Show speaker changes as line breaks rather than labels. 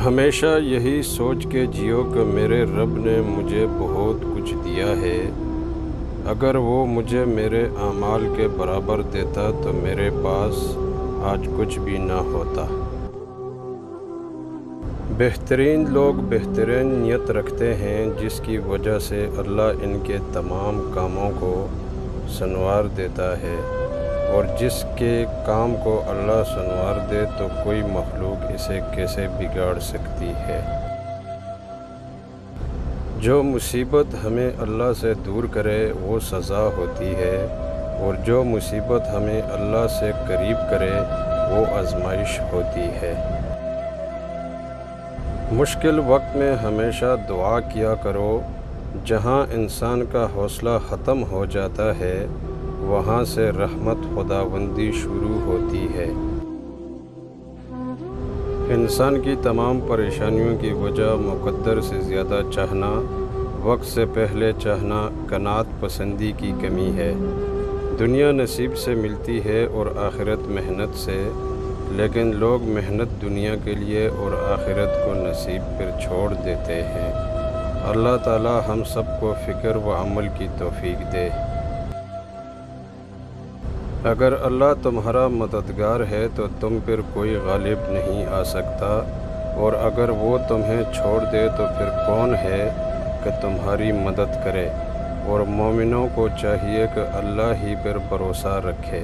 ہمیشہ یہی سوچ کے جیو کہ میرے رب نے مجھے بہت کچھ دیا ہے، اگر وہ مجھے میرے اعمال کے برابر دیتا تو میرے پاس آج کچھ بھی نہ ہوتا۔ بہترین لوگ بہترین نیت رکھتے ہیں جس کی وجہ سے اللہ ان کے تمام کاموں کو سنوار دیتا ہے، اور جس کے کام کو اللہ سنوار دے تو کوئی مخلوق اسے کیسے بگاڑ سکتی ہے۔ جو مصیبت ہمیں اللہ سے دور کرے وہ سزا ہوتی ہے، اور جو مصیبت ہمیں اللہ سے قریب کرے وہ آزمائش ہوتی ہے۔ مشکل وقت میں ہمیشہ دعا کیا کرو، جہاں انسان کا حوصلہ ختم ہو جاتا ہے وہاں سے رحمت خداوندی شروع ہوتی ہے۔ انسان کی تمام پریشانیوں کی وجہ مقدر سے زیادہ چاہنا، وقت سے پہلے چاہنا، قناعت پسندی کی کمی ہے۔ دنیا نصیب سے ملتی ہے اور آخرت محنت سے، لیکن لوگ محنت دنیا کے لیے اور آخرت کو نصیب پر چھوڑ دیتے ہیں۔ اللہ تعالی ہم سب کو فکر و عمل کی توفیق دے۔ اگر اللہ تمہارا مددگار ہے تو تم پر کوئی غالب نہیں آ سکتا، اور اگر وہ تمہیں چھوڑ دے تو پھر کون ہے کہ تمہاری مدد کرے؟ اور مومنوں کو چاہیے کہ اللہ ہی پر بھروسہ رکھے۔